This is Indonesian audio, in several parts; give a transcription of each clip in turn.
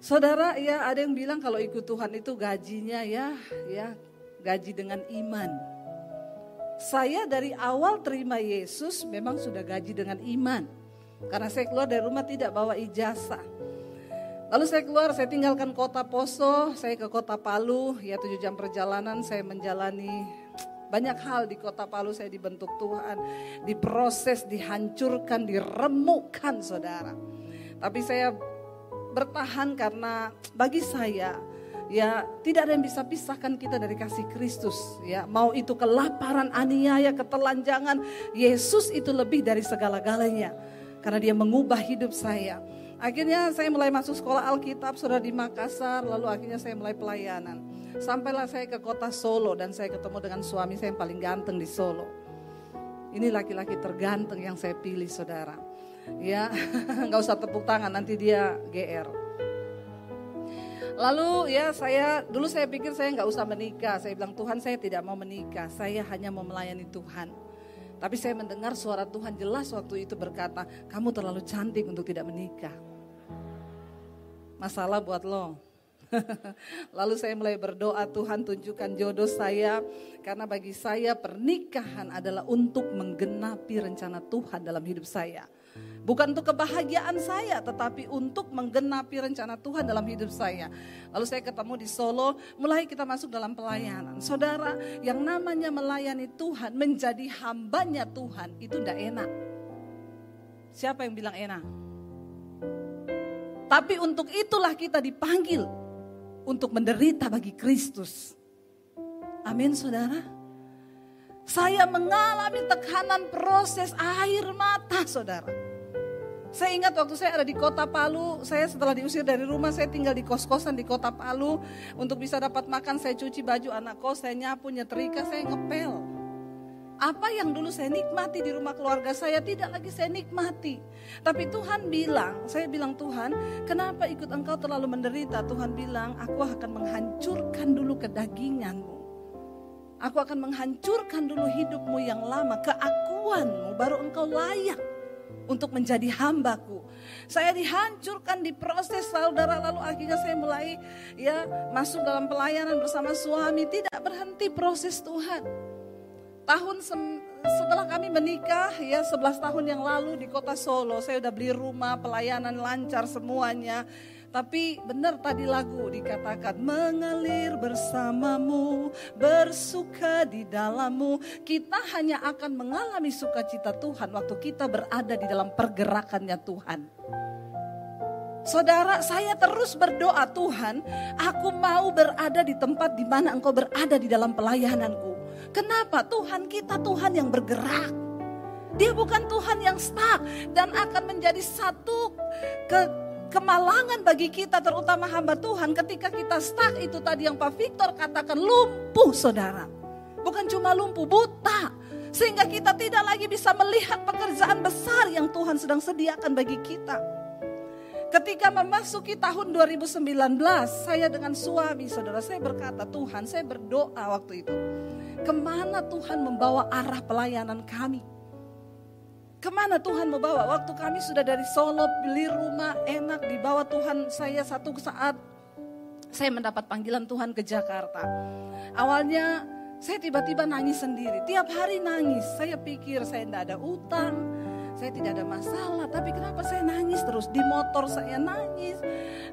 Saudara, ya ada yang bilang kalau ikut Tuhan itu gajinya ya gaji dengan iman. Saya dari awal terima Yesus memang sudah gaji dengan iman. Karena saya keluar dari rumah tidak bawa ijazah. Lalu saya keluar, saya tinggalkan kota Poso, saya ke kota Palu, ya 7 jam perjalanan saya menjalani banyak hal di kota Palu. Saya dibentuk Tuhan, diproses, dihancurkan, diremukkan saudara. Tapi saya bertahan karena bagi saya ya tidak ada yang bisa pisahkan kita dari kasih Kristus. Ya, mau itu kelaparan, aniaya, ketelanjangan, Yesus itu lebih dari segala-galanya. Karena dia mengubah hidup saya. Akhirnya saya mulai masuk sekolah Alkitab saudara di Makassar. Lalu akhirnya saya mulai pelayanan. Sampailah saya ke kota Solo dan saya ketemu dengan suami saya yang paling ganteng di Solo. Ini laki-laki terganteng yang saya pilih saudara. Ya, nggak usah tepuk tangan nanti dia GR. Lalu ya dulu saya pikir saya nggak usah menikah. Saya bilang Tuhan saya tidak mau menikah. Saya hanya mau melayani Tuhan. Tapi saya mendengar suara Tuhan jelas waktu itu berkata, kamu terlalu cantik untuk tidak menikah. Masalah buat lo. Lalu saya mulai berdoa, Tuhan tunjukkan jodoh saya. Karena bagi saya pernikahan adalah untuk menggenapi rencana Tuhan dalam hidup saya. Bukan untuk kebahagiaan saya, tetapi untuk menggenapi rencana Tuhan dalam hidup saya. Lalu saya ketemu di Solo, mulai kita masuk dalam pelayanan. Saudara, yang namanya melayani Tuhan, menjadi hambanya Tuhan, itu tidak enak. Siapa yang bilang enak? Tapi untuk itulah kita dipanggil, untuk menderita bagi Kristus. Amin saudara. Saya mengalami tekanan proses air mata saudara. Saya ingat waktu saya ada di kota Palu, saya setelah diusir dari rumah, saya tinggal di kos-kosan di kota Palu. Untuk bisa dapat makan, saya cuci baju anak kos, saya nyapu, nyetrika, saya ngepel. Apa yang dulu saya nikmati di rumah keluarga saya, tidak lagi saya nikmati. Tapi Tuhan bilang, saya bilang Tuhan, kenapa ikut engkau terlalu menderita? Tuhan bilang, aku akan menghancurkan dulu kedaginganmu. Aku akan menghancurkan dulu hidupmu yang lama, keakuanmu, baru engkau layak untuk menjadi hambaku. Saya dihancurkan, diproses saudara. Lalu akhirnya saya mulai masuk dalam pelayanan bersama suami. Tidak berhenti proses Tuhan. Setelah kami menikah 11 tahun yang lalu di kota Solo, saya udah beli rumah, pelayanan lancar semuanya. Tapi benar tadi lagu dikatakan, mengalir bersamamu, bersuka di dalammu. Kita hanya akan mengalami sukacita Tuhan waktu kita berada di dalam pergerakannya Tuhan. Saudara, saya terus berdoa, Tuhan, aku mau berada di tempat di mana Engkau berada di dalam pelayananku. Kenapa? Tuhan kita Tuhan yang bergerak. Dia bukan Tuhan yang stuck dan akan menjadi satu kemalangan bagi kita, terutama hamba Tuhan, ketika kita stuck itu tadi yang Pak Victor katakan, lumpuh saudara. Bukan cuma lumpuh, buta. Sehingga kita tidak lagi bisa melihat pekerjaan besar yang Tuhan sedang sediakan bagi kita. Ketika memasuki tahun 2019, saya dengan suami saudara, saya berkata, Tuhan, saya berdoa waktu itu, kemana Tuhan membawa arah pelayanan kami? Kemana Tuhan membawa? Waktu kami sudah dari Solo, beli rumah enak, dibawa Tuhan. Saya satu saat, saya mendapat panggilan Tuhan ke Jakarta. Awalnya saya tiba-tiba nangis sendiri, tiap hari nangis. Saya pikir saya tidak ada utang, saya tidak ada masalah. Tapi kenapa saya nangis terus? Di motor saya nangis,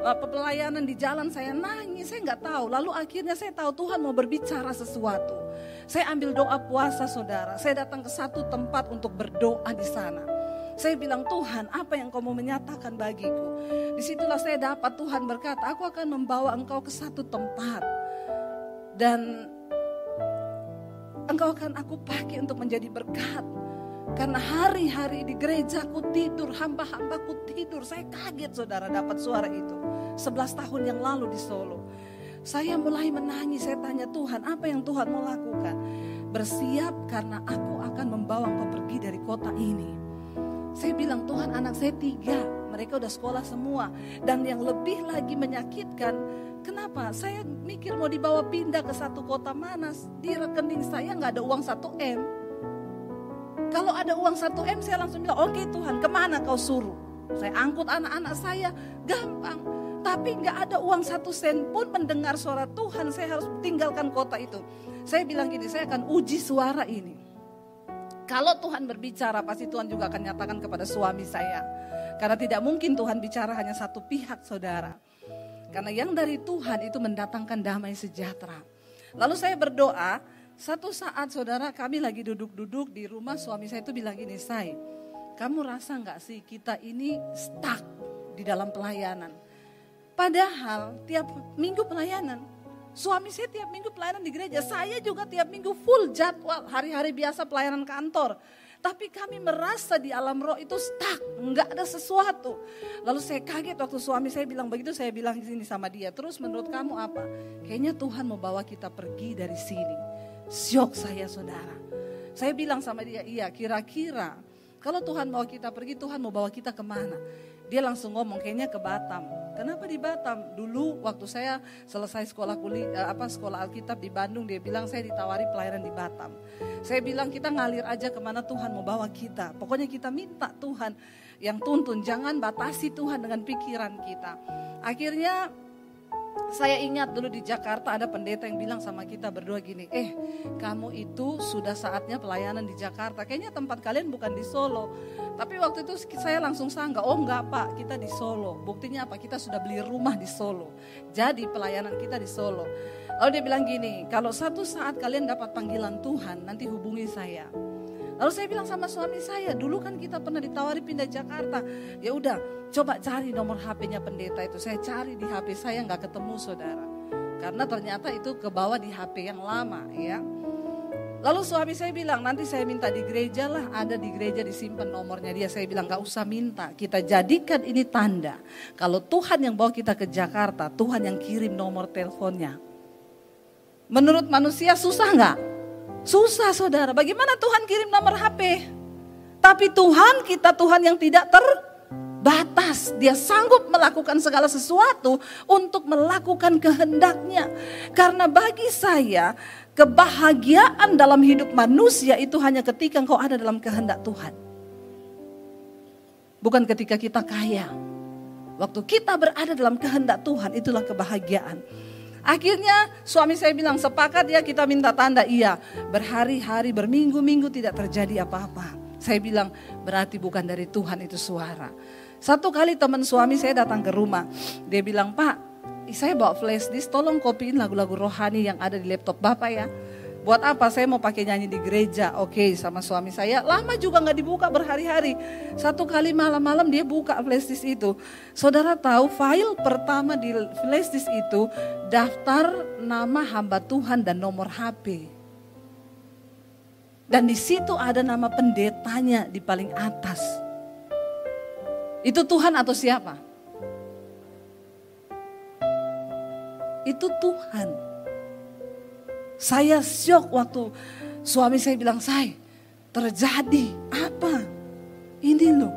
pelayanan di jalan saya nangis, saya nggak tahu. Lalu akhirnya saya tahu Tuhan mau berbicara sesuatu. Saya ambil doa puasa saudara, saya datang ke satu tempat untuk berdoa di sana. Saya bilang, Tuhan, apa yang kau mau menyatakan bagiku? Disitulah saya dapat Tuhan berkata, aku akan membawa engkau ke satu tempat. Dan engkau akan aku pakai untuk menjadi berkat. Karena hari-hari di gerejaku tidur, hamba-hambaku tidur. Saya kaget saudara dapat suara itu. 11 tahun yang lalu di Solo. Saya mulai menangis, saya tanya Tuhan, apa yang Tuhan mau lakukan? Bersiap karena aku akan membawa engkau pergi dari kota ini. Saya bilang, Tuhan, anak saya 3, mereka udah sekolah semua. Dan yang lebih lagi menyakitkan, kenapa? Saya mikir mau dibawa pindah ke satu kota mana, di rekening saya gak ada uang 1 M. Kalau ada uang 1 M saya langsung bilang, oke Tuhan, kemana kau suruh? Saya angkut anak-anak saya, gampang. Tapi gak ada uang 1 sen pun mendengar suara Tuhan. Saya harus tinggalkan kota itu. Saya bilang gini, saya akan uji suara ini. Kalau Tuhan berbicara, pasti Tuhan juga akan nyatakan kepada suami saya. Karena tidak mungkin Tuhan bicara hanya satu pihak, saudara. Karena yang dari Tuhan itu mendatangkan damai sejahtera. Lalu saya berdoa, satu saat saudara kami lagi duduk-duduk di rumah, suami saya itu bilang gini, Say, kamu rasa gak sih kita ini stuck di dalam pelayanan? Padahal tiap minggu pelayanan. Suami saya tiap minggu pelayanan di gereja, saya juga tiap minggu full jadwal, hari-hari biasa pelayanan kantor. Tapi kami merasa di alam roh itu stuck, nggak ada sesuatu. Lalu saya kaget waktu suami saya bilang begitu, saya bilang gini sama dia, terus menurut kamu apa? Kayaknya Tuhan mau bawa kita pergi dari sini. Syok saya saudara. Saya bilang sama dia, iya kira-kira kalau Tuhan mau kita pergi, Tuhan mau bawa kita kemana? Dia langsung ngomong kayaknya ke Batam. Kenapa di Batam? Dulu waktu saya selesai sekolah sekolah Alkitab di Bandung, dia bilang saya ditawari pelayanan di Batam. Saya bilang kita ngalir aja kemana Tuhan mau bawa kita. Pokoknya kita minta Tuhan yang tuntun, jangan batasi Tuhan dengan pikiran kita. Akhirnya saya ingat dulu di Jakarta ada pendeta yang bilang sama kita berdua gini, kamu itu sudah saatnya pelayanan di Jakarta. Kayaknya tempat kalian bukan di Solo. Tapi waktu itu saya langsung sangka, oh enggak Pak, kita di Solo. Buktinya apa? Kita sudah beli rumah di Solo. Jadi pelayanan kita di Solo. Lalu dia bilang gini, kalau satu saat kalian dapat panggilan Tuhan, nanti hubungi saya. Lalu saya bilang sama suami saya, dulu kan kita pernah ditawari pindah Jakarta. Ya udah, coba cari nomor HP-nya pendeta itu. Saya cari di HP saya nggak ketemu saudara. Karena ternyata itu kebawa di HP yang lama ya. Lalu suami saya bilang, nanti saya minta di gereja lah, ada di gereja disimpan nomornya dia. Saya bilang gak usah minta, kita jadikan ini tanda. Kalau Tuhan yang bawa kita ke Jakarta, Tuhan yang kirim nomor teleponnya. Menurut manusia susah gak? Susah saudara, bagaimana Tuhan kirim nomor HP? Tapi Tuhan kita Tuhan yang tidak terbatas. Dia sanggup melakukan segala sesuatu untuk melakukan kehendaknya. Karena bagi saya, kebahagiaan dalam hidup manusia itu hanya ketika engkau ada dalam kehendak Tuhan. Bukan ketika kita kaya. Waktu kita berada dalam kehendak Tuhan, itulah kebahagiaan. Akhirnya suami saya bilang, sepakat ya kita minta tanda. Iya, berhari-hari, berminggu-minggu tidak terjadi apa-apa. Saya bilang, berarti bukan dari Tuhan itu suara. Satu kali teman suami saya datang ke rumah. Dia bilang, Pak, saya bawa flash disk, tolong kopiin lagu-lagu rohani yang ada di laptop Bapak ya. Buat apa? Saya mau pakai nyanyi di gereja. Oke, sama suami saya. Lama juga gak dibuka berhari-hari. Satu kali malam-malam dia buka flash disk itu. Saudara tahu file pertama di flash disk itu daftar nama hamba Tuhan dan nomor HP. Dan di situ ada nama pendetanya di paling atas. Itu Tuhan atau siapa? Itu Tuhan. Saya syok waktu suami saya bilang, Say, terjadi apa? Ini loh.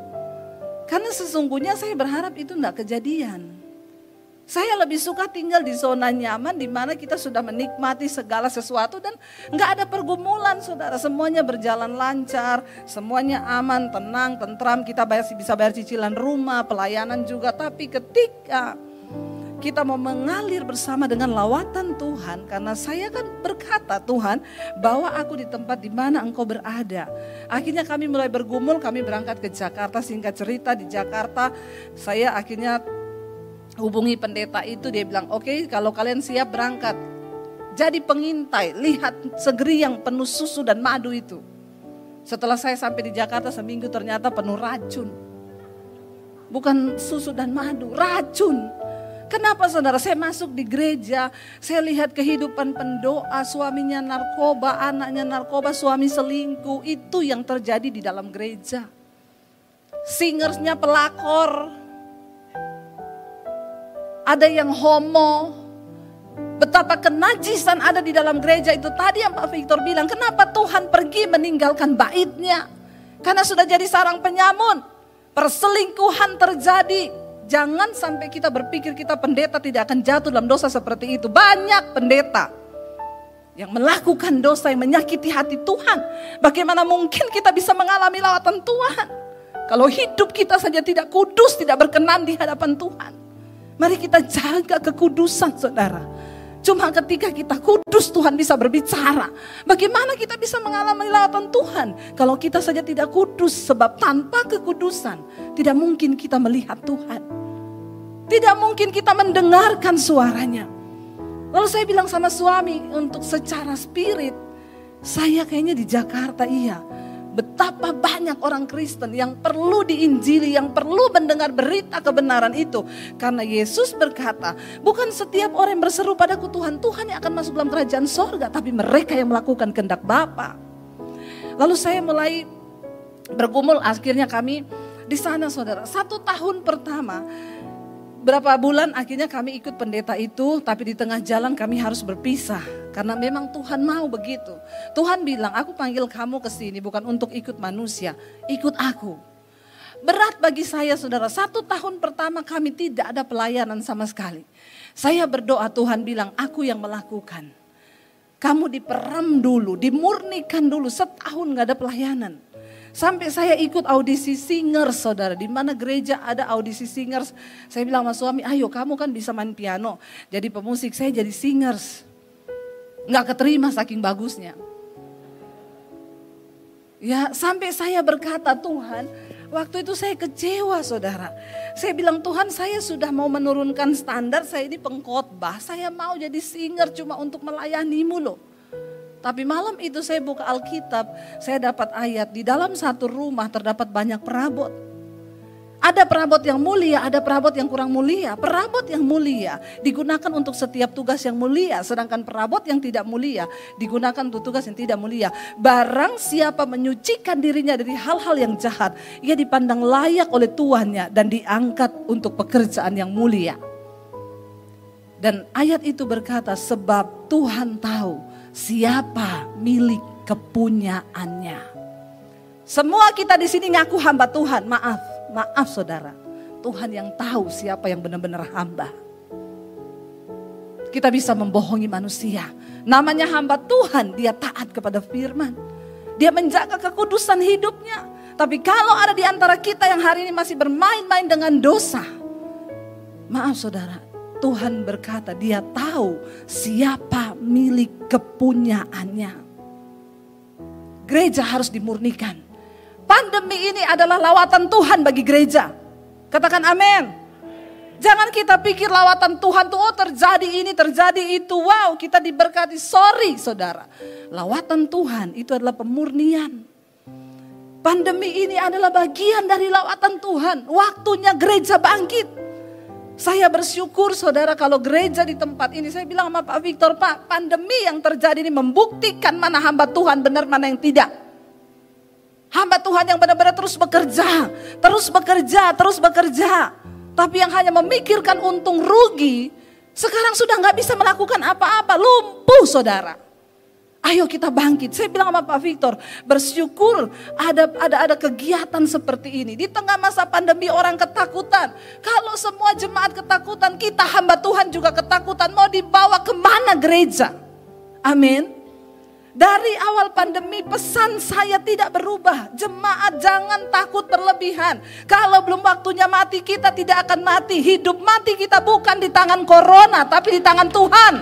Karena sesungguhnya saya berharap itu enggak kejadian. Saya lebih suka tinggal di zona nyaman di mana kita sudah menikmati segala sesuatu dan enggak ada pergumulan saudara. Semuanya berjalan lancar, semuanya aman, tenang, tentram. Kita bisa bayar cicilan rumah, pelayanan juga. Tapi ketika kita mau mengalir bersama dengan lawatan Tuhan, karena saya kan berkata, Tuhan bawa aku di tempat di mana engkau berada. Akhirnya kami mulai bergumul, kami berangkat ke Jakarta. Singkat cerita di Jakarta saya akhirnya hubungi pendeta itu. Dia bilang, oke, kalau kalian siap berangkat. Jadi pengintai, lihat segeri yang penuh susu dan madu itu. Setelah saya sampai di Jakarta seminggu ternyata penuh racun. Bukan susu dan madu, racun. Kenapa saudara? Saya masuk di gereja, saya lihat kehidupan pendoa, suaminya narkoba, anaknya narkoba, suami selingkuh. Itu yang terjadi di dalam gereja. Singersnya pelakor. Ada yang homo. Betapa kenajisan ada di dalam gereja itu. Tadi yang Pak Victor bilang, kenapa Tuhan pergi meninggalkan baitnya? Karena sudah jadi sarang penyamun. Perselingkuhan terjadi. Jangan sampai kita berpikir kita pendeta tidak akan jatuh dalam dosa seperti itu. Banyak pendeta yang melakukan dosa yang menyakiti hati Tuhan. Bagaimana mungkin kita bisa mengalami lawatan Tuhan kalau hidup kita saja tidak kudus, tidak berkenan di hadapan Tuhan? Mari kita jaga kekudusan saudara. Cuma ketika kita kudus Tuhan bisa berbicara. Bagaimana kita bisa mengalami lawatan Tuhan kalau kita saja tidak kudus? Sebab tanpa kekudusan tidak mungkin kita melihat Tuhan. Tidak mungkin kita mendengarkan suaranya. Lalu saya bilang sama suami, untuk secara spirit saya kayaknya di Jakarta betapa banyak orang Kristen yang perlu diinjili, yang perlu mendengar berita kebenaran itu. Karena Yesus berkata, bukan setiap orang yang berseru padaku Tuhan, Tuhan yang akan masuk dalam kerajaan sorga, tapi mereka yang melakukan kehendak Bapa. Lalu saya mulai bergumul, akhirnya kami di sana saudara. 1 tahun pertama, berapa bulan akhirnya kami ikut pendeta itu, tapi di tengah jalan kami harus berpisah. Karena memang Tuhan mau begitu. Tuhan bilang, aku panggil kamu ke sini bukan untuk ikut manusia, ikut aku. Berat bagi saya saudara, 1 tahun pertama kami tidak ada pelayanan sama sekali. Saya berdoa, Tuhan bilang, aku yang melakukan. Kamu diperam dulu, dimurnikan dulu, setahun gak ada pelayanan. Sampai saya ikut audisi singers saudara, di mana gereja ada audisi singers. Saya bilang sama suami, ayo kamu kan bisa main piano, jadi pemusik, saya jadi singers. Nggak keterima saking bagusnya. Ya sampai saya berkata, Tuhan, waktu itu saya kecewa saudara. Saya bilang, Tuhan, saya sudah mau menurunkan standar, saya ini pengkhotbah, saya mau jadi singer cuma untuk melayanimu loh. Tapi malam itu saya buka Alkitab, saya dapat ayat, di dalam satu rumah terdapat banyak perabot. Ada perabot yang mulia, ada perabot yang kurang mulia. Perabot yang mulia digunakan untuk setiap tugas yang mulia, sedangkan perabot yang tidak mulia digunakan untuk tugas yang tidak mulia. Barang siapa menyucikan dirinya dari hal-hal yang jahat, ia dipandang layak oleh tuannya dan diangkat untuk pekerjaan yang mulia. Dan ayat itu berkata, sebab Tuhan tahu siapa milik kepunyaannya. Semua kita di sini ngaku hamba Tuhan, maaf saudara. Tuhan yang tahu siapa yang benar-benar hamba. Kita bisa membohongi manusia. Namanya hamba Tuhan, dia taat kepada firman. Dia menjaga kekudusan hidupnya. Tapi kalau ada di antara kita yang hari ini masih bermain-main dengan dosa, maaf saudara, Tuhan berkata dia tahu siapa milik kepunyaannya. Gereja harus dimurnikan. Pandemi ini adalah lawatan Tuhan bagi gereja. Katakan amin. Jangan kita pikir lawatan Tuhan tuh terjadi ini, terjadi itu. Wow, kita diberkati. Sorry saudara. Lawatan Tuhan itu adalah pemurnian. Pandemi ini adalah bagian dari lawatan Tuhan. Waktunya gereja bangkit. Saya bersyukur saudara kalau gereja di tempat ini. Saya bilang sama Pak Victor, Pak, pandemi yang terjadi ini membuktikan mana hamba Tuhan benar, mana yang tidak. Hamba Tuhan yang benar-benar terus bekerja. Tapi yang hanya memikirkan untung rugi, sekarang sudah gak bisa melakukan apa-apa, lumpuh saudara. Ayo kita bangkit. Saya bilang sama Pak Victor, bersyukur ada kegiatan seperti ini. Di tengah masa pandemi orang ketakutan. Kalau semua jemaat ketakutan, kita hamba Tuhan juga ketakutan. Mau dibawa kemana gereja? Amin. Dari awal pandemi pesan saya tidak berubah. Jemaat jangan takut berlebihan. Kalau belum waktunya mati, kita tidak akan mati. Hidup mati kita bukan di tangan corona, tapi di tangan Tuhan.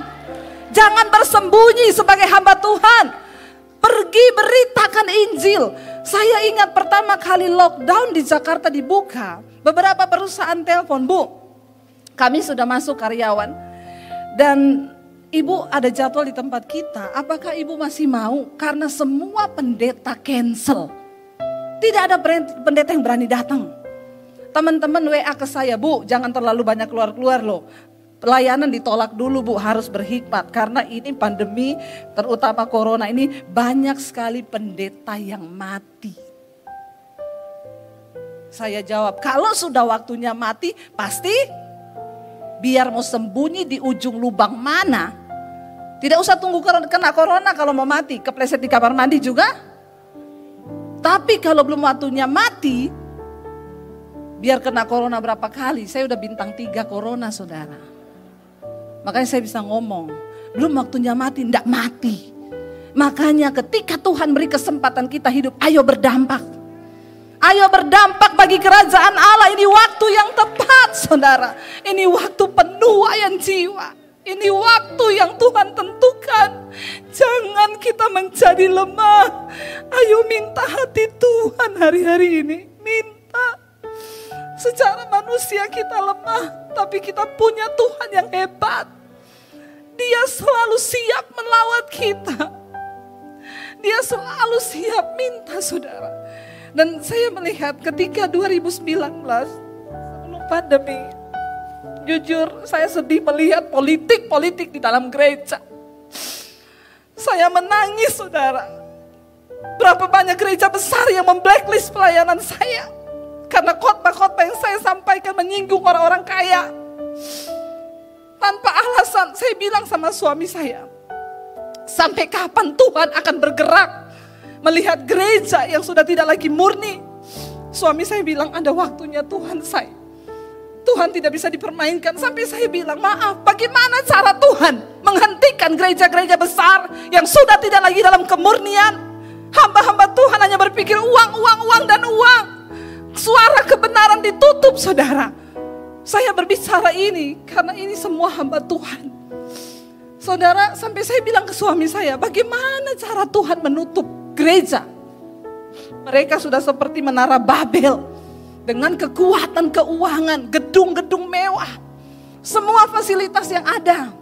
Jangan bersembunyi sebagai hamba Tuhan. Pergi beritakan Injil. Saya ingat pertama kali lockdown di Jakarta dibuka. Beberapa perusahaan telepon, Bu, kami sudah masuk karyawan. Dan Ibu ada jadwal di tempat kita, apakah Ibu masih mau? Karena semua pendeta cancel. Tidak ada pendeta yang berani datang. Teman-teman WA ke saya, Bu jangan terlalu banyak keluar-keluar loh. Pelayanan ditolak dulu Bu, harus berhikmat. Karena ini pandemi, terutama corona ini banyak sekali pendeta yang mati. Saya jawab, kalau sudah waktunya mati pasti biar mau sembunyi di ujung lubang mana. Tidak usah tunggu kena corona kalau mau mati. Kepleset di kamar mandi juga. Tapi kalau belum waktunya mati, biar kena corona berapa kali. Saya udah bintang 3 corona saudara. Makanya saya bisa ngomong, belum waktunya mati, enggak mati. Makanya ketika Tuhan beri kesempatan kita hidup, ayo berdampak. Ayo berdampak bagi kerajaan Allah. Ini waktu yang tepat, saudara. Ini waktu penuaian jiwa. Ini waktu yang Tuhan tentukan. Jangan kita menjadi lemah. Ayo minta hati Tuhan hari-hari ini. Minta. Secara manusia kita lemah, tapi kita punya Tuhan yang hebat. Dia selalu siap melawat kita. Dia selalu siap minta, saudara. Dan saya melihat ketika 2019 sebelum pandemi, jujur saya sedih melihat politik-politik di dalam gereja. Saya menangis, saudara. Berapa banyak gereja besar yang memblacklist pelayanan saya. Karena khotbah-khotbah yang saya sampaikan menyinggung orang-orang kaya. Tanpa alasan, saya bilang sama suami saya, sampai kapan Tuhan akan bergerak melihat gereja yang sudah tidak lagi murni? Suami saya bilang, ada waktunya Tuhan saya. Tuhan tidak bisa dipermainkan. Sampai saya bilang, maaf, bagaimana cara Tuhan menghentikan gereja-gereja besar yang sudah tidak lagi dalam kemurnian? Hamba-hamba Tuhan hanya berpikir uang, uang, uang, dan uang. Suara kebenaran ditutup, saudara. Saya berbicara ini karena ini semua hamba Tuhan. Saudara, sampai saya bilang ke suami saya, bagaimana cara Tuhan menutup gereja? Mereka sudah seperti menara Babel. Dengan kekuatan keuangan, gedung-gedung mewah. Semua fasilitas yang ada.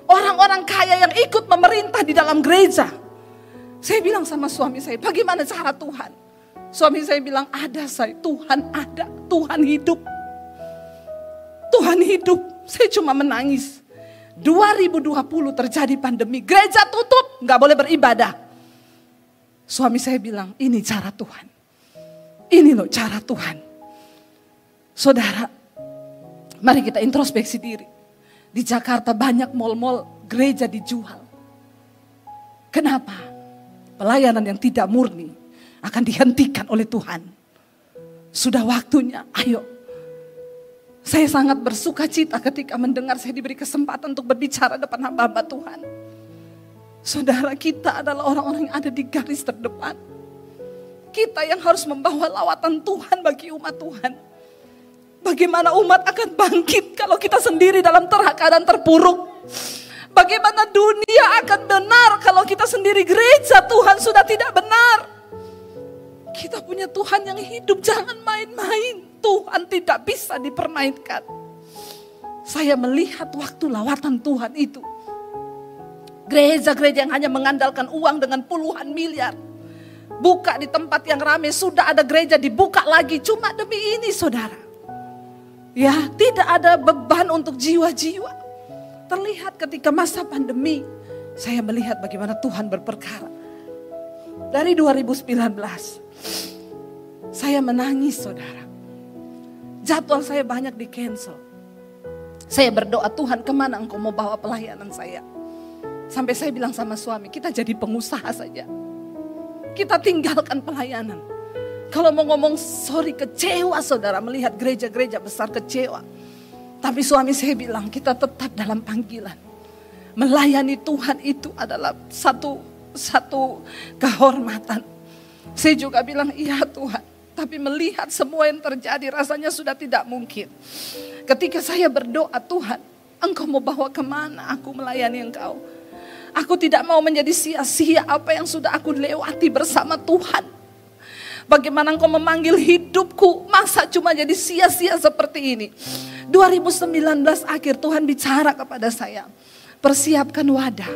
Orang-orang kaya yang ikut memerintah di dalam gereja. Saya bilang sama suami saya, bagaimana cara Tuhan? Suami saya bilang, ada saya, Tuhan ada, Tuhan hidup. Tuhan hidup. Saya cuma menangis. 2020 terjadi pandemi, gereja tutup, gak boleh beribadah. Suami saya bilang, ini cara Tuhan. Ini loh cara Tuhan. Saudara, mari kita introspeksi diri. Di Jakarta banyak mal-mal gereja dijual. Kenapa? Pelayanan yang tidak murni akan dihentikan oleh Tuhan. Sudah waktunya, ayo. Saya sangat bersuka cita ketika mendengar saya diberi kesempatan untuk berbicara depan hamba-hamba Tuhan. Saudara, kita adalah orang-orang yang ada di garis terdepan. Kita yang harus membawa lawatan Tuhan bagi umat Tuhan. Bagaimana umat akan bangkit kalau kita sendiri dalam keadaan terpuruk? Bagaimana dunia akan benar kalau kita sendiri gereja Tuhan sudah tidak benar? Kita punya Tuhan yang hidup, jangan main-main. Tuhan tidak bisa dipermainkan. Saya melihat waktu lawatan Tuhan itu. Gereja-gereja yang hanya mengandalkan uang dengan puluhan miliar. Buka di tempat yang ramai, sudah ada gereja dibuka lagi cuma demi ini, saudara. Ya, tidak ada beban untuk jiwa-jiwa. Terlihat ketika masa pandemi, saya melihat bagaimana Tuhan berperkara. Dari 2019, saya menangis, saudara. Jadwal saya banyak di cancel. Saya berdoa, Tuhan kemana engkau mau bawa pelayanan saya? Sampai saya bilang sama suami, kita jadi pengusaha saja. Kita tinggalkan pelayanan. Kalau mau ngomong sorry, kecewa saudara melihat gereja-gereja besar kecewa. Tapi suami saya bilang kita tetap dalam panggilan. Melayani Tuhan itu adalah satu kehormatan. Saya juga bilang iya Tuhan. Tapi melihat semua yang terjadi rasanya sudah tidak mungkin. Ketika saya berdoa, Tuhan engkau mau bawa kemana aku melayani engkau? Aku tidak mau menjadi sia-sia apa yang sudah aku lewati bersama Tuhan. Bagaimana engkau memanggil hidupku, masa cuma jadi sia-sia seperti ini? 2019 akhir Tuhan bicara kepada saya, persiapkan wadah.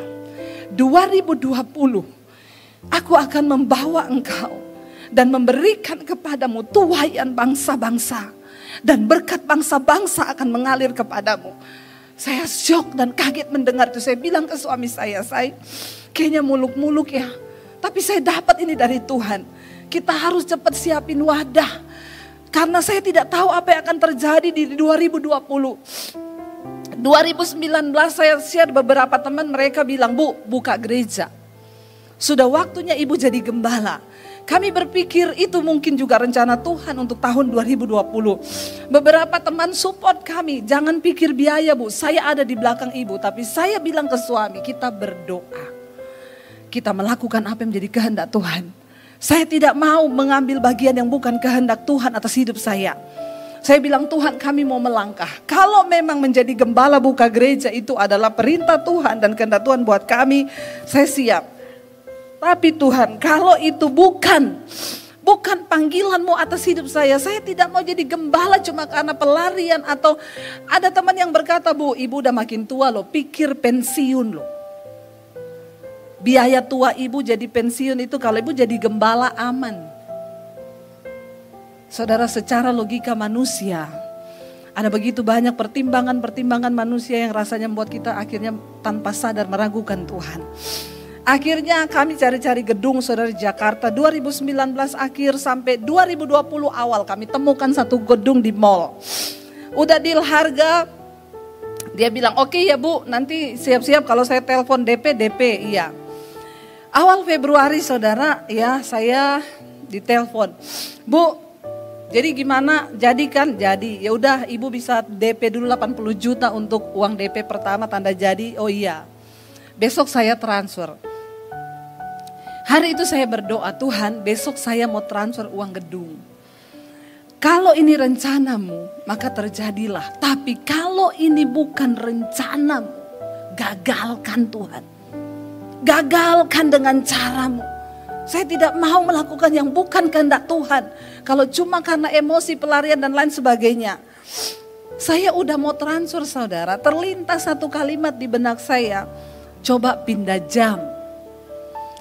2020 aku akan membawa engkau dan memberikan kepadamu tuaian bangsa-bangsa. Dan berkat bangsa-bangsa akan mengalir kepadamu. Saya syok dan kaget mendengar itu. Saya bilang ke suami saya kayaknya muluk-muluk ya. Tapi saya dapat ini dari Tuhan. Kita harus cepat siapin wadah. Karena saya tidak tahu apa yang akan terjadi di 2020. 2019 saya share beberapa teman, mereka bilang, Bu, buka gereja. Sudah waktunya ibu jadi gembala. Kami berpikir itu mungkin juga rencana Tuhan untuk tahun 2020. Beberapa teman support kami, jangan pikir biaya Bu, saya ada di belakang ibu. Tapi saya bilang ke suami, kita berdoa. Kita melakukan apa yang menjadi kehendak Tuhan. Saya tidak mau mengambil bagian yang bukan kehendak Tuhan atas hidup saya. Saya bilang, Tuhan, kami mau melangkah. Kalau memang menjadi gembala buka gereja itu adalah perintah Tuhan dan kehendak Tuhan buat kami, saya siap. Tapi Tuhan, kalau itu bukan panggilan-Mu atas hidup saya tidak mau jadi gembala cuma karena pelarian. Atau ada teman yang berkata, Bu, ibu udah makin tua loh, pikir pensiun loh. Biaya tua ibu jadi pensiun itu kalau ibu jadi gembala aman. Saudara, secara logika manusia, ada begitu banyak pertimbangan manusia yang rasanya membuat kita akhirnya tanpa sadar meragukan Tuhan. Akhirnya kami cari-cari gedung, saudara, di Jakarta 2019 akhir sampai 2020 awal kami temukan satu gedung di mall. Udah deal harga, dia bilang oke ya Bu, nanti siap-siap kalau saya telepon DP, iya. Awal Februari saudara, ya saya ditelepon, Bu, jadi gimana? Jadi kan? Jadi. Ya udah, ibu bisa DP dulu 80 juta untuk uang DP pertama tanda jadi. Oh iya. Besok saya transfer. Hari itu saya berdoa, Tuhan, besok saya mau transfer uang gedung. Kalau ini rencanamu, maka terjadilah. Tapi kalau ini bukan rencanamu, gagalkan Tuhan. Gagalkan dengan caramu. Saya tidak mau melakukan yang bukan kehendak Tuhan. Kalau cuma karena emosi, pelarian dan lain sebagainya. Saya udah mau transfer saudara. Terlintas satu kalimat di benak saya. Coba pindah jam.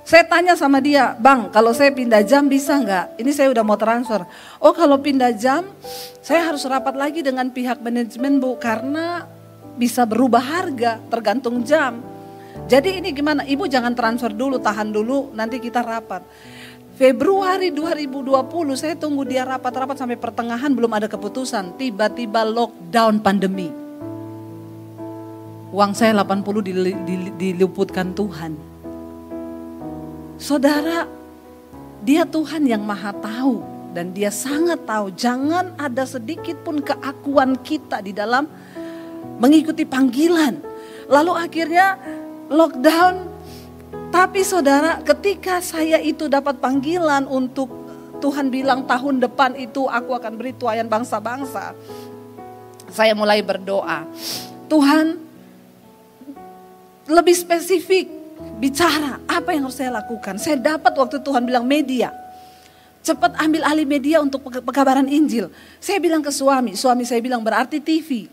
Saya tanya sama dia, Bang, kalau saya pindah jam bisa nggak? Ini saya udah mau transfer. Oh, kalau pindah jam, saya harus rapat lagi dengan pihak manajemen Bu. Karena bisa berubah harga tergantung jam. Jadi ini gimana? Ibu jangan transfer dulu, tahan dulu, nanti kita rapat. Februari 2020 saya tunggu dia rapat-rapat sampai pertengahan belum ada keputusan. Tiba-tiba lockdown pandemi. Uang saya 80 diluputkan Tuhan. Saudara, dia Tuhan yang maha tahu. Dan dia sangat tahu, jangan ada sedikit pun keakuan kita di dalam mengikuti panggilan. Lalu akhirnya lockdown, tapi saudara ketika saya itu dapat panggilan untuk Tuhan bilang tahun depan itu aku akan beri tuaian bangsa-bangsa. Saya mulai berdoa, Tuhan lebih spesifik bicara apa yang harus saya lakukan. Saya dapat waktu Tuhan bilang media, cepat ambil alih media untuk pekabaran Injil. Saya bilang ke suami saya bilang berarti TV.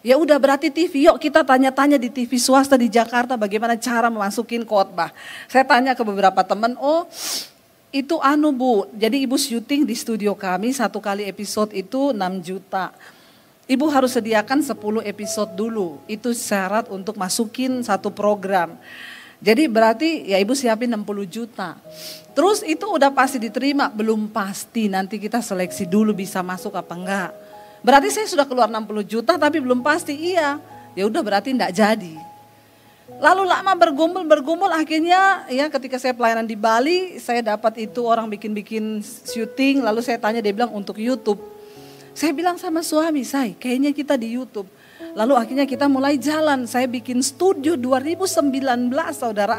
Ya udah berarti TV, yuk kita tanya-tanya di TV swasta di Jakarta bagaimana cara memasukin khotbah. Saya tanya ke beberapa teman, oh itu Bu, jadi ibu syuting di studio kami 1 kali episode itu 6 juta. Ibu harus sediakan 10 episode dulu, itu syarat untuk masukin satu program. Jadi berarti ya ibu siapin 60 juta. Terus itu udah pasti diterima, belum pasti nanti kita seleksi dulu bisa masuk apa enggak. Berarti saya sudah keluar 60 juta tapi belum pasti iya. Ya udah berarti enggak jadi. Lalu lama bergumul akhirnya ya ketika saya pelayanan di Bali saya dapat itu orang bikin syuting. Lalu saya tanya, dia bilang untuk YouTube. Saya bilang sama suami saya kayaknya kita di YouTube. Lalu akhirnya kita mulai jalan. Saya bikin studio 2019 saudara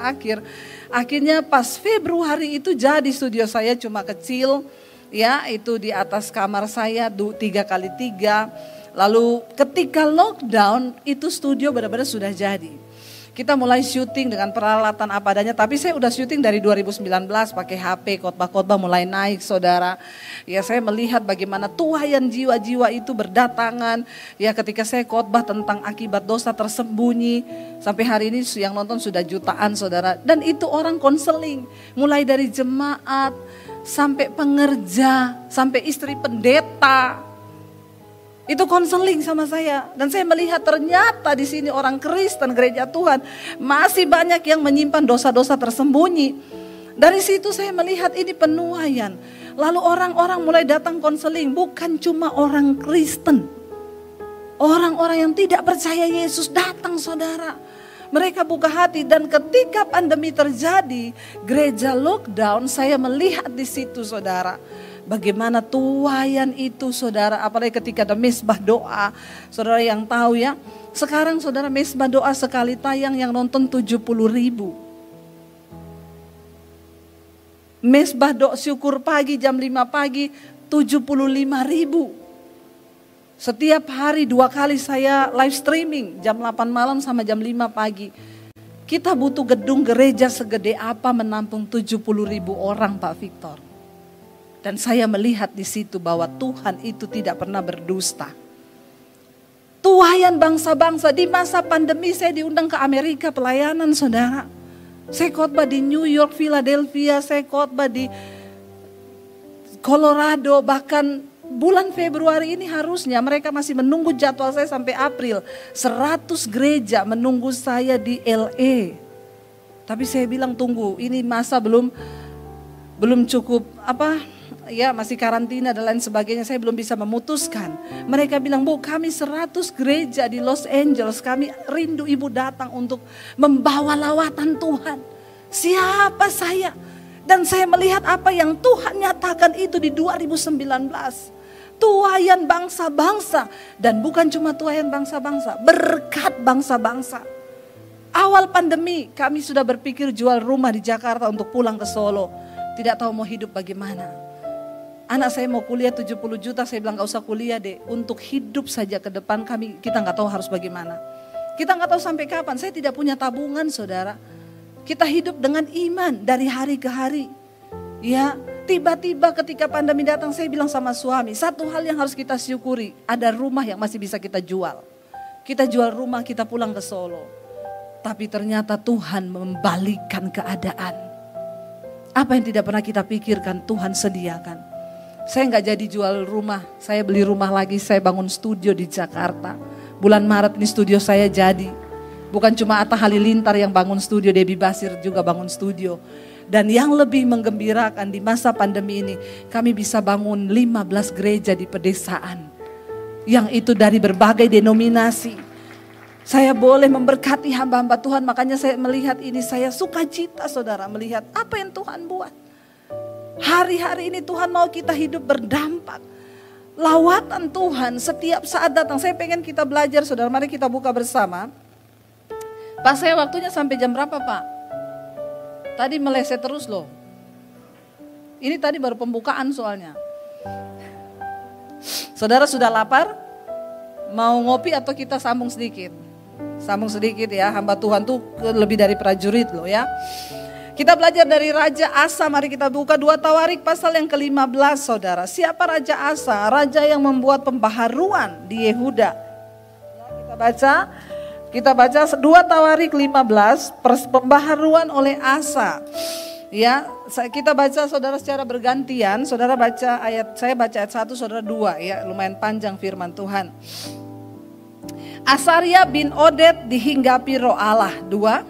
akhirnya pas Februari itu jadi studio saya cuma kecil. Ya itu di atas kamar saya 3x3. Lalu ketika lockdown itu studio benar-benar sudah jadi. Kita mulai syuting dengan peralatan apa adanya. Tapi saya udah syuting dari 2019 pakai HP, khotbah-khotbah mulai naik saudara. Ya saya melihat bagaimana tuaian jiwa-jiwa itu berdatangan. Ya ketika saya khotbah tentang akibat dosa tersembunyi. Sampai hari ini yang nonton sudah jutaan saudara. Dan itu orang konseling. Mulai dari jemaat sampai pengerja, sampai istri pendeta. Itu konseling sama saya dan saya melihat ternyata di sini orang Kristen gereja Tuhan masih banyak yang menyimpan dosa-dosa tersembunyi. Dari situ saya melihat ini penuaian. Lalu orang-orang mulai datang konseling, bukan cuma orang Kristen. Orang-orang yang tidak percaya Yesus datang saudara. Mereka buka hati dan ketika pandemi terjadi, gereja lockdown, saya melihat di situ saudara. Bagaimana tuaian itu saudara, apalagi ketika ada mesbah doa. Saudara yang tahu ya, sekarang saudara mesbah doa sekali tayang yang nonton 70.000. Mesbah doa syukur pagi jam 5 pagi 75.000. Setiap hari 2 kali saya live streaming jam 8 malam sama jam 5 pagi. Kita butuh gedung gereja segede apa menampung 70.000 orang Pak Victor. Dan saya melihat di situ bahwa Tuhan itu tidak pernah berdusta. Tuayan bangsa-bangsa, di masa pandemi saya diundang ke Amerika pelayanan saudara. Saya khotbah di New York, Philadelphia, saya khotbah di Colorado, bahkan bulan Februari ini harusnya mereka masih menunggu jadwal saya sampai April. 100 gereja menunggu saya di LA. Tapi saya bilang tunggu, ini masa belum cukup ya masih karantina dan lain sebagainya, saya belum bisa memutuskan. Mereka bilang, Bu, kami 100 gereja di Los Angeles, kami rindu Ibu datang untuk membawa lawatan Tuhan. Siapa saya? Dan saya melihat apa yang Tuhan nyatakan itu di 2019. Tuayan bangsa-bangsa, dan bukan cuma tuayan bangsa-bangsa, berkat bangsa-bangsa. Awal pandemi kami sudah berpikir jual rumah di Jakarta untuk pulang ke Solo. Tidak tahu mau hidup bagaimana. Anak saya mau kuliah 70 juta, saya bilang gak usah kuliah deh. Untuk hidup saja ke depan kita gak tahu harus bagaimana. Kita gak tahu sampai kapan, saya tidak punya tabungan saudara. Kita hidup dengan iman dari hari ke hari. Ya, tiba-tiba ketika pandemi datang saya bilang sama suami, satu hal yang harus kita syukuri, ada rumah yang masih bisa kita jual. Kita jual rumah, kita pulang ke Solo. Tapi ternyata Tuhan membalikkan keadaan. Apa yang tidak pernah kita pikirkan Tuhan sediakan. Saya nggak jadi jual rumah, saya beli rumah lagi, saya bangun studio di Jakarta. Bulan Maret ini studio saya jadi. Bukan cuma Atta Halilintar yang bangun studio, Debbie Basir juga bangun studio. Dan yang lebih menggembirakan di masa pandemi ini, kami bisa bangun 15 gereja di pedesaan. Yang itu dari berbagai denominasi. Saya boleh memberkati hamba-hamba Tuhan, makanya saya melihat ini, saya sukacita saudara melihat apa yang Tuhan buat. Hari-hari ini Tuhan mau kita hidup berdampak. Lawatan Tuhan setiap saat datang. Saya pengen kita belajar saudara, mari kita buka bersama. Pak, saya waktunya sampai jam berapa Pak? Tadi meleset terus loh. Ini tadi baru pembukaan soalnya. Saudara sudah lapar? Mau ngopi atau kita sambung sedikit? Sambung sedikit ya, hamba Tuhan tuh lebih dari prajurit loh ya. Kita belajar dari Raja Asa, mari kita buka 2 Tawarik pasal yang ke-15 saudara. Siapa Raja Asa? Raja yang membuat pembaharuan di Yehuda. Ya, kita baca 2 Tawarik 15, pembaharuan oleh Asa. Ya, kita baca saudara secara bergantian. Saudara baca saya baca ayat 1, saudara 2 ya, lumayan panjang firman Tuhan. Asaria bin Oded dihinggapi roh Allah, 2.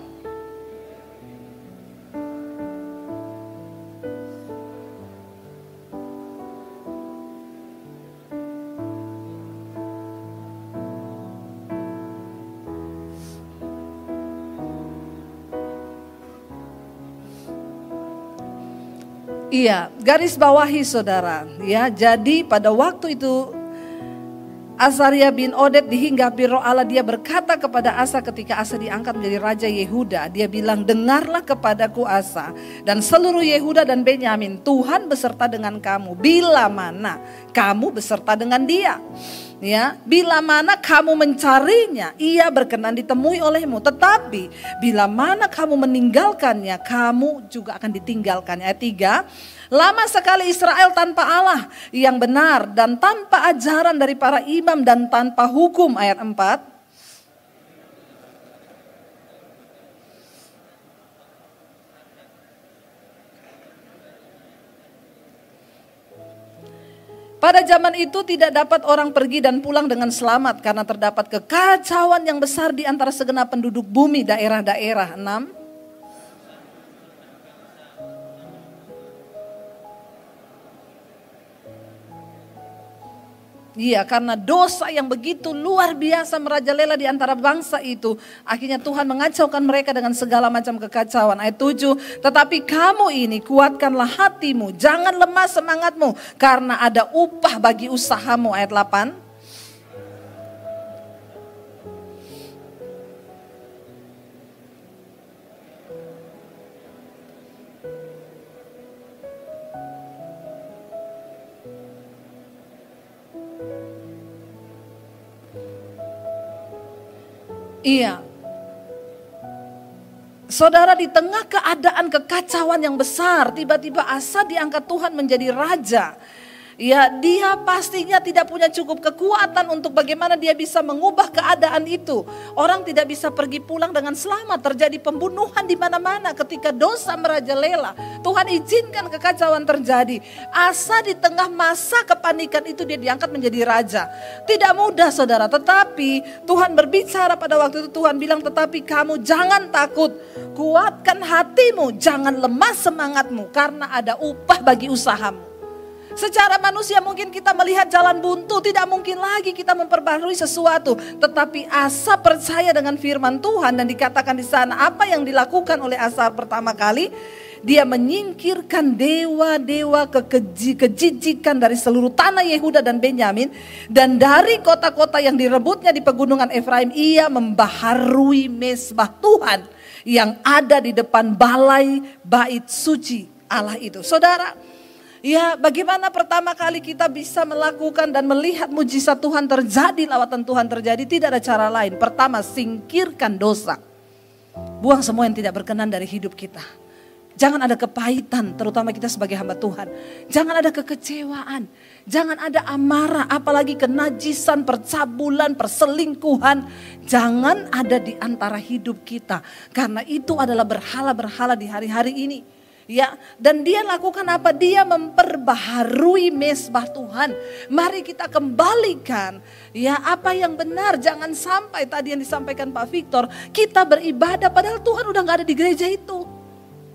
Iya, garis bawahi saudara. Ya, jadi pada waktu itu Asaria bin Oded dihinggapi roh Allah, dia berkata kepada Asa ketika Asa diangkat menjadi raja Yehuda. Dia bilang, dengarlah kepadaku Asa dan seluruh Yehuda dan Benyamin, Tuhan beserta dengan kamu. Bila mana kamu beserta dengan dia. Ya, bila mana kamu mencarinya, ia berkenan ditemui olehmu. Tetapi bila mana kamu meninggalkannya, kamu juga akan ditinggalkannya. Ayat 3, lama sekali Israel tanpa Allah yang benar dan tanpa ajaran dari para imam dan tanpa hukum. Ayat 4. Pada zaman itu tidak dapat orang pergi dan pulang dengan selamat karena terdapat kekacauan yang besar di antara segenap penduduk bumi daerah-daerah. 6. Iya, karena dosa yang begitu luar biasa merajalela di antara bangsa itu, akhirnya Tuhan mengacaukan mereka dengan segala macam kekacauan. Ayat 7, tetapi kamu ini kuatkanlah hatimu, jangan lemah semangatmu, karena ada upah bagi usahamu. Ayat 8. Iya. Saudara, di tengah keadaan kekacauan yang besar, tiba-tiba Asa diangkat Tuhan menjadi raja. Ya, dia pastinya tidak punya cukup kekuatan untuk bagaimana dia bisa mengubah keadaan itu. Orang tidak bisa pergi pulang dengan selamat. Terjadi pembunuhan di mana-mana ketika dosa merajalela. Tuhan izinkan kekacauan terjadi. Asa di tengah masa kepanikan itu dia diangkat menjadi raja. Tidak mudah saudara, tetapi Tuhan berbicara pada waktu itu. Tuhan bilang, tetapi kamu jangan takut. Kuatkan hatimu, jangan lemah semangatmu, karena ada upah bagi usahamu. Secara manusia mungkin kita melihat jalan buntu, tidak mungkin lagi kita memperbarui sesuatu. Tetapi Asa percaya dengan firman Tuhan, dan dikatakan di sana apa yang dilakukan oleh Asa pertama kali. Dia menyingkirkan dewa-dewa kejijikan dari seluruh tanah Yehuda dan Benyamin. Dan dari kota-kota yang direbutnya di pegunungan Efraim, ia membaharui mezbah Tuhan yang ada di depan balai bait suci Allah itu. Saudara, ya, bagaimana pertama kali kita bisa melakukan dan melihat mujizat Tuhan terjadi, lawatan Tuhan terjadi? Tidak ada cara lain. Pertama, singkirkan dosa. Buang semua yang tidak berkenan dari hidup kita. Jangan ada kepahitan, terutama kita sebagai hamba Tuhan. Jangan ada kekecewaan. Jangan ada amarah, apalagi kenajisan, percabulan, perselingkuhan. Jangan ada di antara hidup kita. Karena itu adalah berhala-berhala di hari-hari ini. Ya, dan dia lakukan apa? Dia memperbaharui mezbah Tuhan. Mari kita kembalikan ya apa yang benar. Jangan sampai tadi yang disampaikan Pak Victor, kita beribadah padahal Tuhan udah gak ada di gereja itu.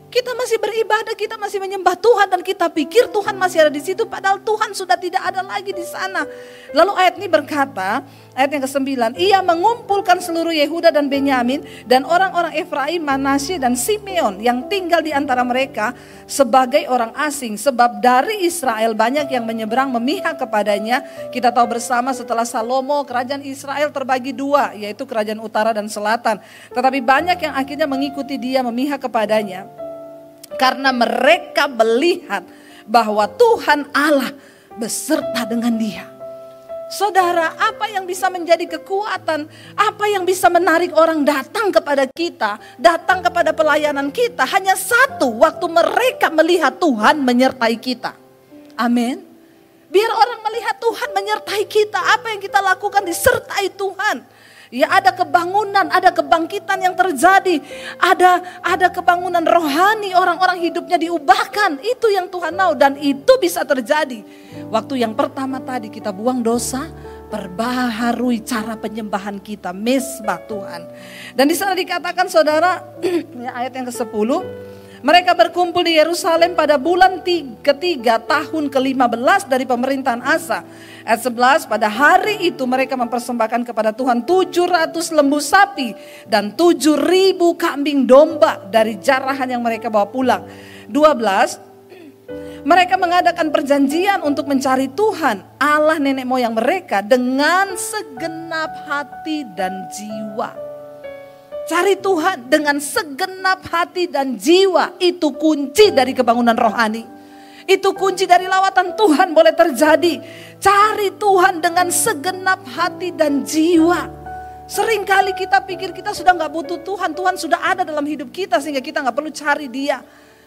Kita masih beribadah, kita masih menyembah Tuhan, dan kita pikir Tuhan masih ada di situ, padahal Tuhan sudah tidak ada lagi di sana. Lalu ayat ini berkata, ayat yang ke-9, ia mengumpulkan seluruh Yehuda dan Benyamin dan orang-orang Efraim, Manasye dan Simeon yang tinggal di antara mereka sebagai orang asing. Sebab dari Israel banyak yang menyeberang memihak kepadanya. Kita tahu bersama setelah Salomo, kerajaan Israel terbagi dua, yaitu kerajaan utara dan selatan. Tetapi banyak yang akhirnya mengikuti dia, memihak kepadanya. Karena mereka melihat bahwa Tuhan Allah beserta dengan dia. Saudara, apa yang bisa menjadi kekuatan, apa yang bisa menarik orang datang kepada kita, datang kepada pelayanan kita, hanya satu, waktu mereka melihat Tuhan menyertai kita. Amin. Biar orang melihat Tuhan menyertai kita, apa yang kita lakukan disertai Tuhan. Ya, ada kebangunan, ada kebangkitan yang terjadi, ada kebangunan rohani, orang-orang hidupnya diubahkan. Itu yang Tuhan mau, dan itu bisa terjadi. Waktu yang pertama tadi kita buang dosa, perbaharui cara penyembahan kita, mezbah Tuhan. Dan di sana dikatakan saudara, ya, ayat yang ke-10. Mereka berkumpul di Yerusalem pada bulan ketiga tahun ke-15 dari pemerintahan Asa. Ayat 11, pada hari itu mereka mempersembahkan kepada Tuhan 700 lembu sapi dan 7.000 kambing domba dari jarahan yang mereka bawa pulang. 12, mereka mengadakan perjanjian untuk mencari Tuhan Allah nenek moyang mereka dengan segenap hati dan jiwa. Cari Tuhan dengan segenap hati dan jiwa, itu kunci dari kebangunan rohani. Itu kunci dari lawatan Tuhan boleh terjadi. Cari Tuhan dengan segenap hati dan jiwa. Seringkali kita pikir kita sudah gak butuh Tuhan. Tuhan sudah ada dalam hidup kita sehingga kita gak perlu cari dia.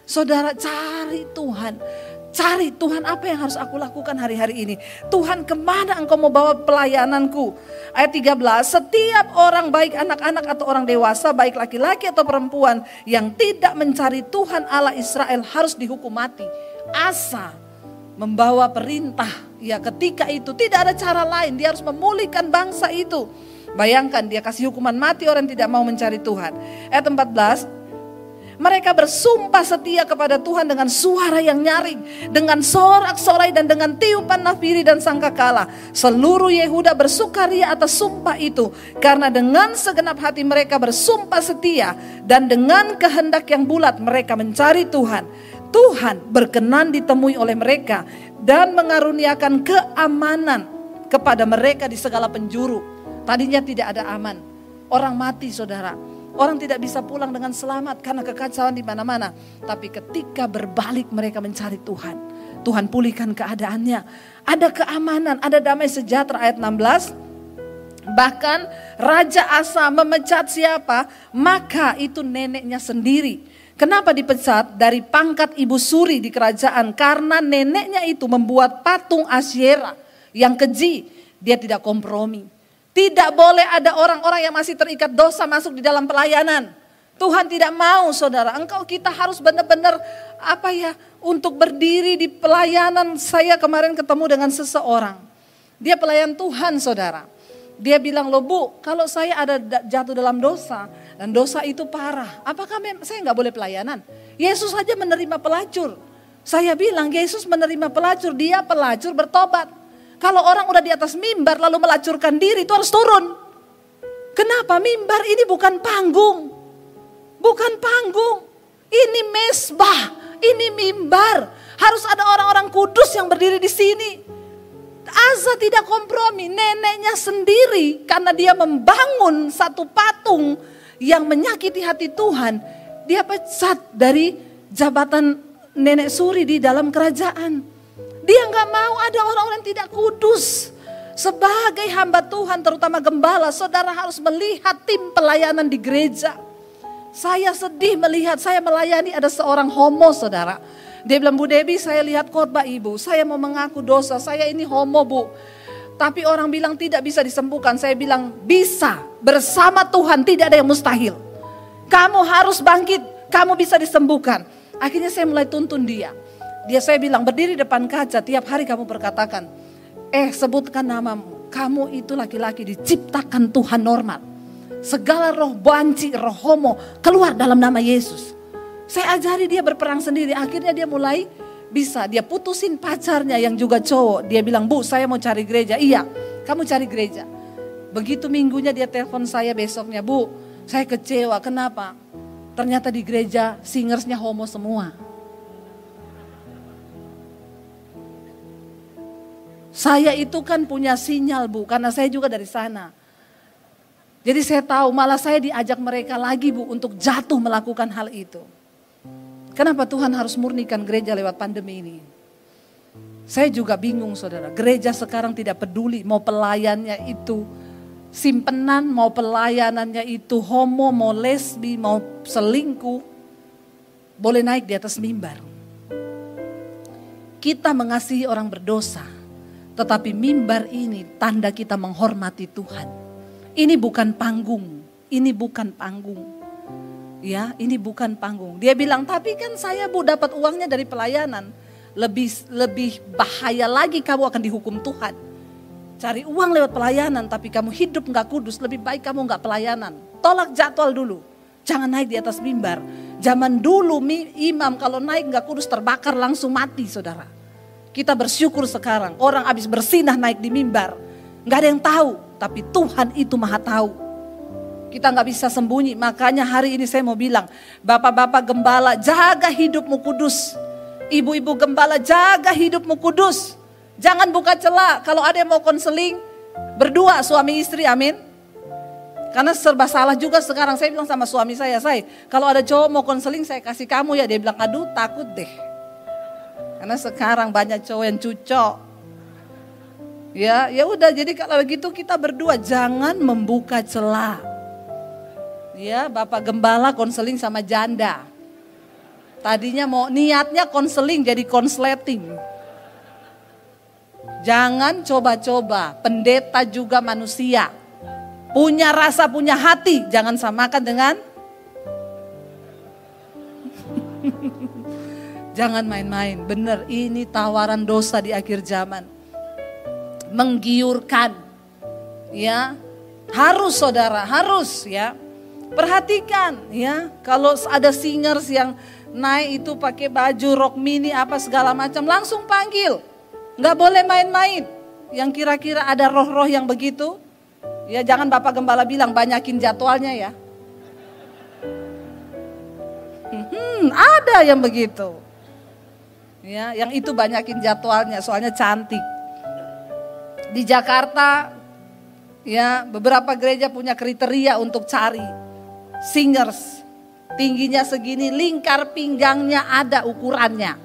Saudara, cari Tuhan. Cari Tuhan, apa yang harus aku lakukan hari-hari ini? Tuhan, kemana engkau mau bawa pelayananku? Ayat 13, setiap orang baik anak-anak atau orang dewasa, baik laki-laki atau perempuan yang tidak mencari Tuhan Allah Israel harus dihukum mati. Asa membawa perintah, ya ketika itu tidak ada cara lain, dia harus memulihkan bangsa itu. Bayangkan dia kasih hukuman mati orang yang tidak mau mencari Tuhan. Ayat 14, mereka bersumpah setia kepada Tuhan dengan suara yang nyaring, dengan sorak-sorai dan dengan tiupan nafiri dan sangkakala. Seluruh Yehuda bersukaria atas sumpah itu, karena dengan segenap hati mereka bersumpah setia dan dengan kehendak yang bulat mereka mencari Tuhan. Tuhan berkenan ditemui oleh mereka dan mengaruniakan keamanan kepada mereka di segala penjuru. Tadinya tidak ada aman, orang mati saudara. Orang tidak bisa pulang dengan selamat karena kekacauan di mana-mana. Tapi ketika berbalik mereka mencari Tuhan, Tuhan pulihkan keadaannya. Ada keamanan, ada damai sejahtera. Ayat 16. Bahkan Raja Asa memecat siapa? Maka itu neneknya sendiri. Kenapa dipecat? Dari pangkat ibu suri di kerajaan. Karena neneknya itu membuat patung Asyera yang keji. Dia tidak kompromi. Tidak boleh ada orang-orang yang masih terikat dosa masuk di dalam pelayanan. Tuhan tidak mau, saudara. Kita harus benar-benar untuk berdiri di pelayanan. Saya kemarin ketemu dengan seseorang. Dia pelayan Tuhan, saudara. Dia bilang, loh Bu, kalau saya ada jatuh dalam dosa dan dosa itu parah, apakah saya nggak boleh pelayanan? Yesus saja menerima pelacur. Saya bilang, Yesus menerima pelacur, dia pelacur bertobat. Kalau orang udah di atas mimbar lalu melacurkan diri, itu harus turun. Kenapa? Mimbar ini bukan panggung. Bukan panggung, ini mesbah, ini mimbar. Harus ada orang-orang kudus yang berdiri di sini. Asa tidak kompromi, neneknya sendiri karena dia membangun satu patung yang menyakiti hati Tuhan. Dia pecat dari jabatan nenek suri di dalam kerajaan. Dia gak mau ada orang-orang yang tidak kudus. Sebagai hamba Tuhan, terutama gembala, saudara harus melihat tim pelayanan di gereja. Saya sedih melihat, saya melayani ada seorang homo, saudara. Dia bilang, Bu Debbie, saya lihat khotbah ibu, saya mau mengaku dosa, saya ini homo Bu. Tapi orang bilang tidak bisa disembuhkan. Saya bilang bisa, bersama Tuhan tidak ada yang mustahil. Kamu harus bangkit, kamu bisa disembuhkan. Akhirnya saya mulai tuntun dia. Saya bilang, berdiri depan kaca, tiap hari kamu berkatakan, sebutkan namamu, kamu itu laki-laki diciptakan Tuhan normal. Segala roh banci, roh homo keluar dalam nama Yesus. Saya ajari dia berperang sendiri. Akhirnya dia mulai bisa. Dia putusin pacarnya yang juga cowok. Dia bilang, Bu, saya mau cari gereja. Iya, kamu cari gereja. Begitu minggunya dia telepon saya besoknya, Bu, saya kecewa. Kenapa? Ternyata di gereja singersnya homo semua. Saya itu kan punya sinyal, Bu, karena saya juga dari sana. Jadi saya tahu, malah saya diajak mereka lagi Bu untuk jatuh melakukan hal itu. Kenapa Tuhan harus murnikan gereja lewat pandemi ini? Saya juga bingung, saudara. Gereja sekarang tidak peduli mau pelayannya itu simpenan, mau pelayanannya itu homo, mau lesbi, mau selingkuh. Boleh naik di atas mimbar. Kita mengasihi orang berdosa. Tetapi mimbar ini tanda kita menghormati Tuhan. Ini bukan panggung, ini bukan panggung. Ya, ini bukan panggung. Dia bilang, tapi kan saya Bu dapat uangnya dari pelayanan. Lebih bahaya lagi kamu akan dihukum Tuhan. Cari uang lewat pelayanan tapi kamu hidup gak kudus, lebih baik kamu gak pelayanan. Tolak jadwal dulu, jangan naik di atas mimbar. Zaman dulu imam kalau naik gak kudus terbakar langsung mati, saudara. Kita bersyukur sekarang, orang habis bersinah naik di mimbar. Gak ada yang tahu, tapi Tuhan itu maha tahu. Kita gak bisa sembunyi, makanya hari ini saya mau bilang, bapak-bapak gembala jaga hidupmu kudus. Ibu-ibu gembala jaga hidupmu kudus. Jangan buka celah, kalau ada yang mau konseling, berdua suami istri, amin. Karena serba salah juga sekarang, saya bilang sama suami saya, kalau ada cowok mau konseling saya kasih kamu ya. Dia bilang, aduh takut deh. Karena sekarang banyak cowok yang cucok. Ya udah, jadi kalau begitu kita berdua jangan membuka celah. Ya, Bapak Gembala konseling sama janda. Tadinya mau niatnya konseling jadi konsleting. Jangan coba-coba, pendeta juga manusia. Punya rasa, punya hati, jangan samakan dengan jangan main-main. Bener, ini tawaran dosa di akhir zaman. Menggiurkan, ya, harus saudara, harus ya, perhatikan ya, kalau ada singers yang naik itu pakai baju rok mini apa segala macam, langsung panggil, nggak boleh main-main, yang kira-kira ada roh-roh yang begitu, ya jangan Bapak Gembala bilang banyakin jadwalnya ya, ada yang begitu, ya, yang itu banyakin jadwalnya, soalnya cantik. Di Jakarta, ya beberapa gereja punya kriteria untuk cari singers. Tingginya segini, lingkar pinggangnya ada ukurannya.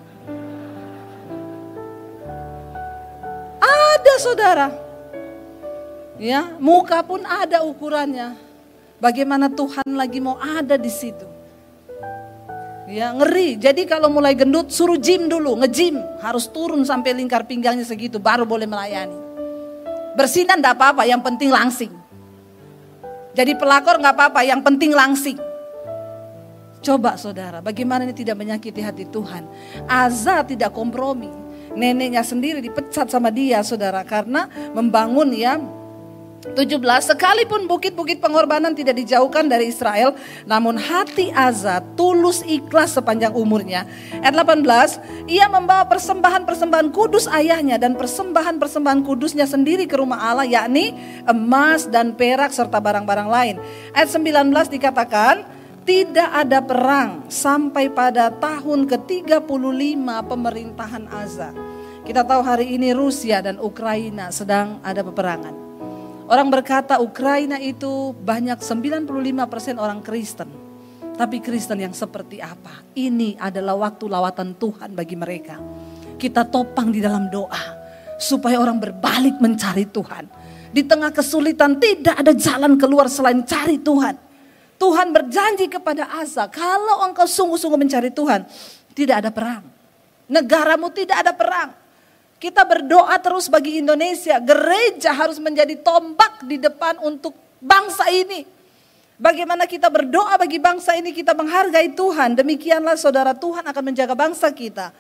Ada saudara. Ya, muka pun ada ukurannya. Bagaimana Tuhan lagi mau ada di situ? Ya, ngeri. Jadi kalau mulai gendut suruh gym dulu, nge-gym. Harus turun sampai lingkar pinggangnya segitu baru boleh melayani. Bersinan enggak apa-apa, yang penting langsing. Jadi pelakor enggak apa-apa, yang penting langsing. Coba saudara, bagaimana ini tidak menyakiti hati Tuhan. Asa tidak kompromi. Neneknya sendiri dipecat sama dia saudara, karena membangun ya 17, sekalipun bukit-bukit pengorbanan tidak dijauhkan dari Israel, namun hati Asa tulus ikhlas sepanjang umurnya. Ayat 18, ia membawa persembahan-persembahan kudus ayahnya dan persembahan-persembahan kudusnya sendiri ke rumah Allah, yakni emas dan perak serta barang-barang lain. Ayat 19 dikatakan, tidak ada perang sampai pada tahun ke-35 pemerintahan Asa. Kita tahu hari ini Rusia dan Ukraina sedang ada peperangan. Orang berkata Ukraina itu banyak 95% orang Kristen. Tapi Kristen yang seperti apa? Ini adalah waktu lawatan Tuhan bagi mereka. Kita topang di dalam doa supaya orang berbalik mencari Tuhan. Di tengah kesulitan tidak ada jalan keluar selain cari Tuhan. Tuhan berjanji kepada Asa, kalau engkau sungguh-sungguh mencari Tuhan, tidak ada perang. Negaramu tidak ada perang. Kita berdoa terus bagi Indonesia. Gereja harus menjadi tombak di depan untuk bangsa ini. Bagaimana kita berdoa bagi bangsa ini, kita menghargai Tuhan. Demikianlah saudara, Tuhan akan menjaga bangsa kita.